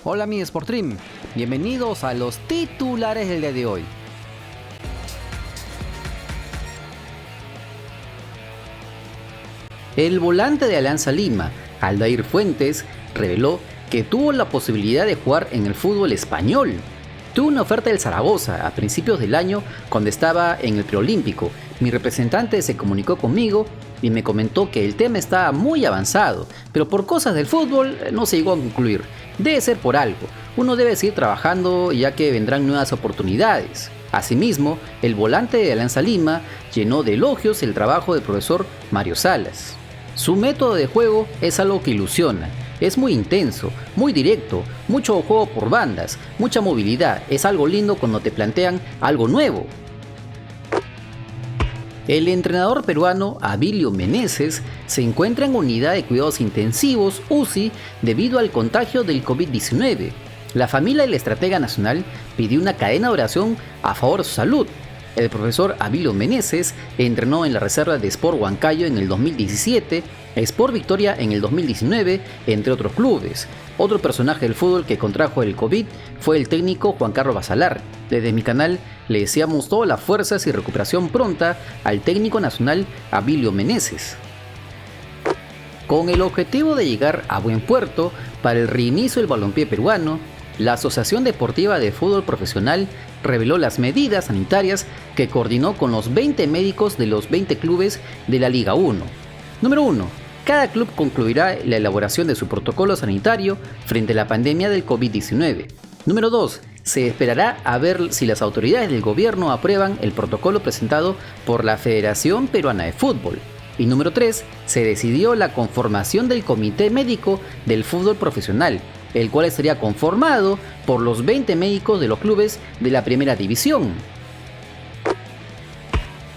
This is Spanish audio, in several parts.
Hola mi Sportrim, bienvenidos a los titulares del día de hoy. El volante de Alianza Lima, Aldair Fuentes, reveló que tuvo la posibilidad de jugar en el fútbol español. Tuve una oferta del Zaragoza a principios del año cuando estaba en el preolímpico. Mi representante se comunicó conmigo y me comentó que el tema estaba muy avanzado, pero por cosas del fútbol no se llegó a concluir. Debe ser por algo, uno debe seguir trabajando ya que vendrán nuevas oportunidades. Asimismo, el volante de Alianza Lima llenó de elogios el trabajo del profesor Mario Salas. Su método de juego es algo que ilusiona, es muy intenso, muy directo, mucho juego por bandas, mucha movilidad, es algo lindo cuando te plantean algo nuevo. El entrenador peruano Abilio Meneses se encuentra en unidad de cuidados intensivos UCI debido al contagio del COVID-19. La familia del estratega nacional pidió una cadena de oración a favor de su salud. El profesor Abilio Meneses entrenó en la reserva de Sport Huancayo en el 2017, Sport Victoria en el 2019, entre otros clubes. Otro personaje del fútbol que contrajo el COVID fue el técnico Juan Carlos Basalar. Desde mi canal le deseamos todas las fuerzas y recuperación pronta al técnico nacional Abilio Meneses. Con el objetivo de llegar a buen puerto para el reinicio del balompié peruano, la Asociación Deportiva de Fútbol Profesional reveló las medidas sanitarias que coordinó con los 20 médicos de los 20 clubes de la Liga 1. Número 1. Cada club concluirá la elaboración de su protocolo sanitario frente a la pandemia del COVID-19. Número 2. Se esperará a ver si las autoridades del gobierno aprueban el protocolo presentado por la Federación Peruana de Fútbol. Y número 3. Se decidió la conformación del Comité Médico del Fútbol Profesional, el cual estaría conformado por los 20 médicos de los clubes de la primera división.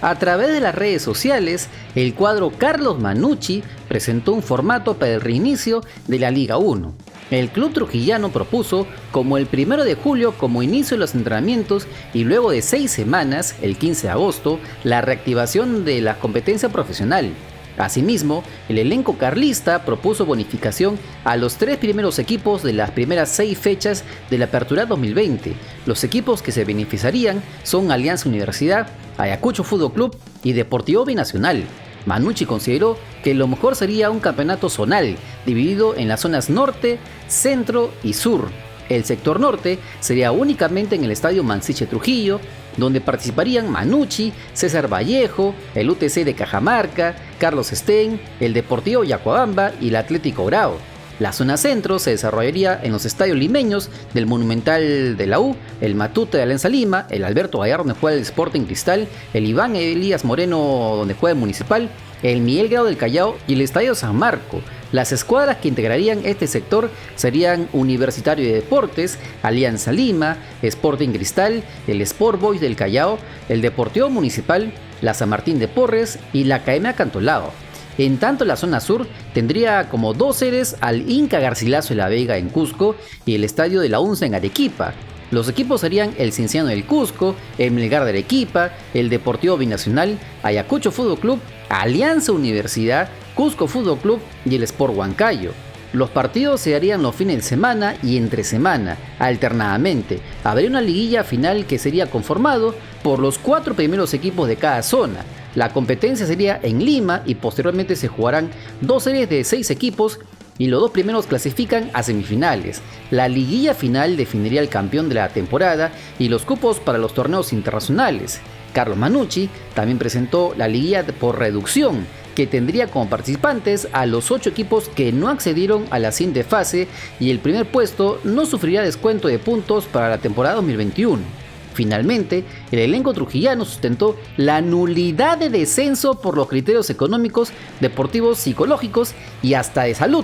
A través de las redes sociales, el cuadro Carlos Manucci presentó un formato para el reinicio de la Liga 1. El club trujillano propuso como el 1 de julio como inicio de los entrenamientos y luego de 6 semanas, el 15 de agosto, la reactivación de la competencia profesional. Asimismo, el elenco carlista propuso bonificación a los 3 primeros equipos de las primeras 6 fechas de la Apertura 2020. Los equipos que se beneficiarían son Alianza Universidad, Ayacucho Fútbol Club y Deportivo Binacional. Manucci consideró que lo mejor sería un campeonato zonal, dividido en las zonas norte, centro y sur. El sector norte sería únicamente en el estadio Mansiche Trujillo, donde participarían Manucci, César Vallejo, el UTC de Cajamarca, Carlos Stein, el Deportivo Yacuabamba y el Atlético Grau. La zona centro se desarrollaría en los estadios limeños del Monumental de la U, el Matute de Alianza Lima, el Alberto Gallardo donde juega el Sporting Cristal, el Iván Elías Moreno donde juega el Municipal, el Miguel Grau del Callao y el Estadio San Marco. Las escuadras que integrarían este sector serían Universitario de Deportes, Alianza Lima, Sporting Cristal, el Sport Boys del Callao, el Deportivo Municipal, la San Martín de Porres y la Academia Cantolao. En tanto, la zona sur tendría como 2 sedes al Inca Garcilaso de la Vega en Cusco y el Estadio de la UNSA en Arequipa. Los equipos serían el Cienciano del Cusco, el Melgar de Arequipa, el Deportivo Binacional, Ayacucho Fútbol Club, Alianza Universidad, Cusco Fútbol Club y el Sport Huancayo. Los partidos se harían los fines de semana y entre semana, alternadamente. Habría una liguilla final que sería conformado por los 4 primeros equipos de cada zona. La competencia sería en Lima y posteriormente se jugarán 2 series de 6 equipos y los 2 primeros clasifican a semifinales. La liguilla final definiría el campeón de la temporada y los cupos para los torneos internacionales. Carlos Manucci también presentó la liguilla por reducción, que tendría como participantes a los 8 equipos que no accedieron a la siguiente fase y el primer puesto no sufrirá descuento de puntos para la temporada 2021. Finalmente, el elenco trujillano sustentó la nulidad de descenso por los criterios económicos, deportivos, psicológicos y hasta de salud.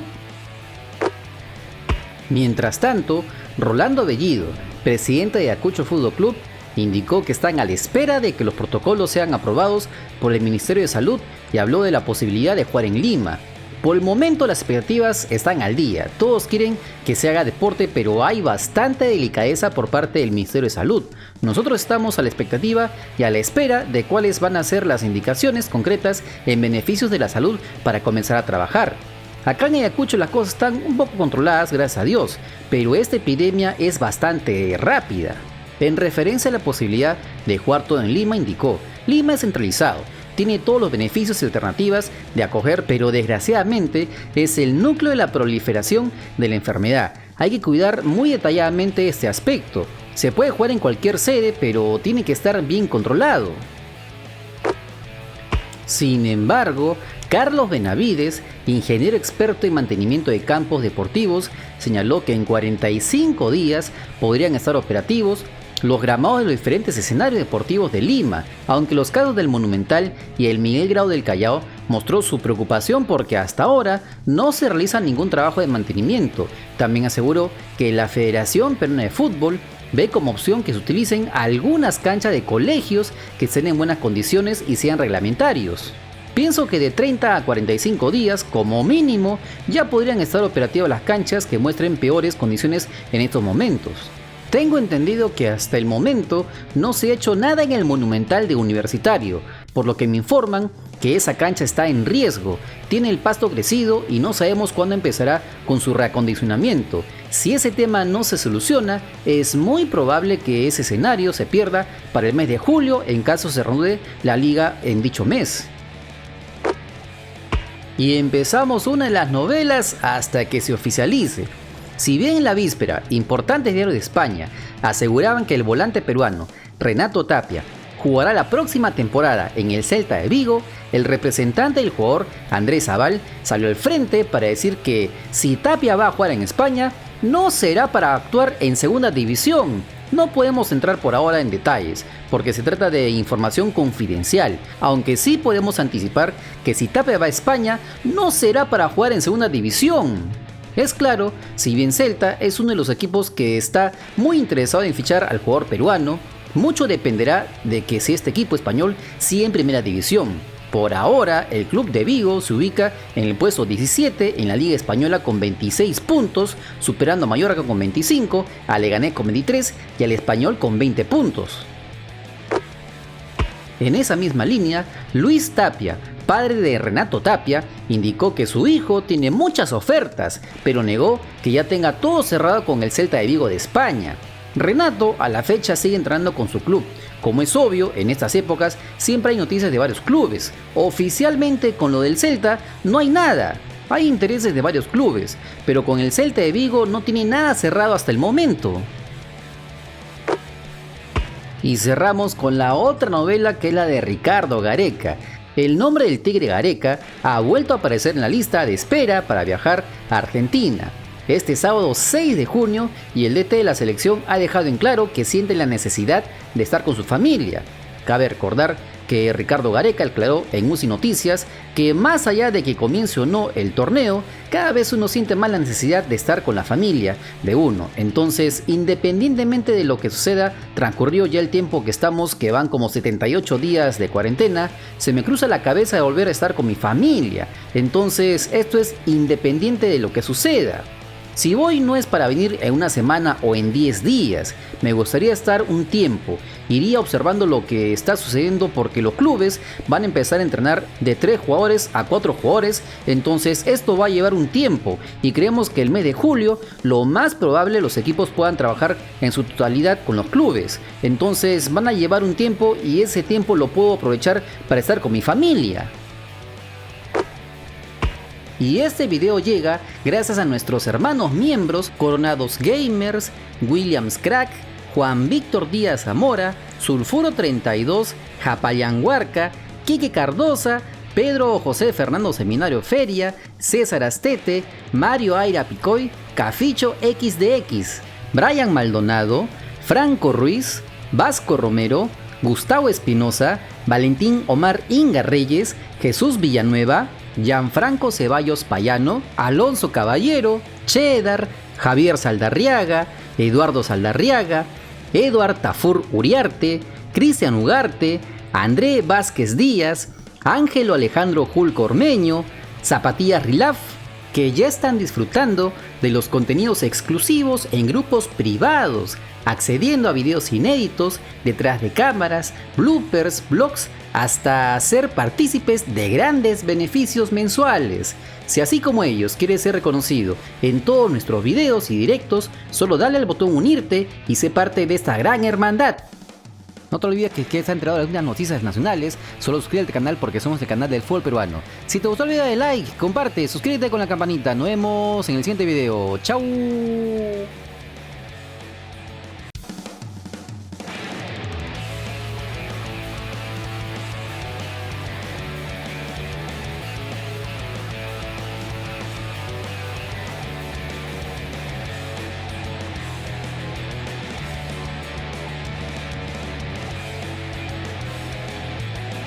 Mientras tanto, Rolando Bellido, presidente de Ayacucho Fútbol Club, indicó que están a la espera de que los protocolos sean aprobados por el Ministerio de Salud y habló de la posibilidad de jugar en Lima. Por el momento las expectativas están al día, todos quieren que se haga deporte, pero hay bastante delicadeza por parte del Ministerio de Salud. Nosotros estamos a la expectativa y a la espera de cuáles van a ser las indicaciones concretas en beneficios de la salud para comenzar a trabajar. Acá en Ayacucho las cosas están un poco controladas, gracias a Dios, pero esta epidemia es bastante rápida. En referencia a la posibilidad de jugar todo en Lima, indicó: Lima es centralizado, tiene todos los beneficios y alternativas de acoger, pero desgraciadamente es el núcleo de la proliferación de la enfermedad. Hay que cuidar muy detalladamente este aspecto. Se puede jugar en cualquier sede, pero tiene que estar bien controlado. Sin embargo, Carlos Benavides, ingeniero experto en mantenimiento de campos deportivos, señaló que en 45 días podrían estar operativos los gramados de los diferentes escenarios deportivos de Lima, aunque los casos del Monumental y el Miguel Grau del Callao mostró su preocupación porque hasta ahora no se realiza ningún trabajo de mantenimiento. También aseguró que la Federación Peruana de Fútbol ve como opción que se utilicen algunas canchas de colegios que estén en buenas condiciones y sean reglamentarios. Pienso que de 30 a 45 días, como mínimo, ya podrían estar operativas las canchas que muestren peores condiciones en estos momentos. Tengo entendido que hasta el momento no se ha hecho nada en el Monumental de Universitario, por lo que me informan que esa cancha está en riesgo, tiene el pasto crecido y no sabemos cuándo empezará con su reacondicionamiento. Si ese tema no se soluciona, es muy probable que ese escenario se pierda para el mes de julio en caso se reanude la liga en dicho mes. Y empezamos una de las novelas hasta que se oficialice. Si bien en la víspera importantes diarios de España aseguraban que el volante peruano Renato Tapia jugará la próxima temporada en el Celta de Vigo, el representante del jugador Andrés Zabal salió al frente para decir que si Tapia va a jugar en España, no será para actuar en segunda división. No podemos entrar por ahora en detalles, porque se trata de información confidencial, aunque sí podemos anticipar que si Tapia va a España, no será para jugar en segunda división. Es claro, si bien Celta es uno de los equipos que está muy interesado en fichar al jugador peruano, mucho dependerá de que si este equipo español sigue en primera división. Por ahora, el club de Vigo se ubica en el puesto 17 en la Liga Española con 26 puntos, superando a Mallorca con 25, a Leganés con 23 y al Español con 20 puntos. En esa misma línea, Luis Tapia, padre de Renato Tapia, indicó que su hijo tiene muchas ofertas, pero negó que ya tenga todo cerrado con el Celta de Vigo de España. Renato a la fecha sigue entrenando con su club. Como es obvio, en estas épocas siempre hay noticias de varios clubes. Oficialmente con lo del Celta no hay nada. Hay intereses de varios clubes, pero con el Celta de Vigo no tiene nada cerrado hasta el momento. Y cerramos con la otra novela, que es la de Ricardo Gareca. El nombre del Tigre Gareca ha vuelto a aparecer en la lista de espera para viajar a Argentina. Este sábado 6 de junio y el DT de la selección ha dejado en claro que siente la necesidad de estar con su familia. Cabe recordar que Ricardo Gareca aclaró en UCI Noticias que más allá de que comience o no el torneo, cada vez uno siente más la necesidad de estar con la familia de uno. Entonces, independientemente de lo que suceda, transcurrió ya el tiempo que estamos, que van como 78 días de cuarentena, se me cruza la cabeza de volver a estar con mi familia. Entonces, esto es independiente de lo que suceda. Si voy no es para venir en una semana o en 10 días, me gustaría estar un tiempo, iría observando lo que está sucediendo porque los clubes van a empezar a entrenar de 3 jugadores a 4 jugadores, entonces esto va a llevar un tiempo y creemos que el mes de julio lo más probable los equipos puedan trabajar en su totalidad con los clubes, entonces van a llevar un tiempo y ese tiempo lo puedo aprovechar para estar con mi familia. Y este video llega gracias a nuestros hermanos miembros Coronados Gamers, Williams Crack, Juan Víctor Díaz Zamora, Sulfuro 32, Japayán Huarca, Quique Cardosa, Pedro José Fernando Seminario Feria, César Astete, Mario Aira Picoy, Caficho XDX, Brian Maldonado, Franco Ruiz, Vasco Romero, Gustavo Espinosa, Valentín Omar Inga Reyes, Jesús Villanueva, Gianfranco Ceballos Payano, Alonso Caballero, Cheddar, Javier Saldarriaga, Eduardo Saldarriaga, Eduard Tafur Uriarte, Cristian Ugarte, André Vázquez Díaz, Ángelo Alejandro Julco Ormeño, Zapatillas Rilaf, que ya están disfrutando de los contenidos exclusivos en grupos privados, accediendo a videos inéditos, detrás de cámaras, bloopers, blogs, hasta ser partícipes de grandes beneficios mensuales. Si así como ellos quieres ser reconocido en todos nuestros videos y directos, solo dale al botón unirte y sé parte de esta gran hermandad. No te olvides que quieres estar enterado de algunas noticias nacionales, solo suscríbete al canal porque somos el canal del fútbol peruano. Si te gustó el video, dale like, comparte, suscríbete con la campanita. Nos vemos en el siguiente video. ¡Chao!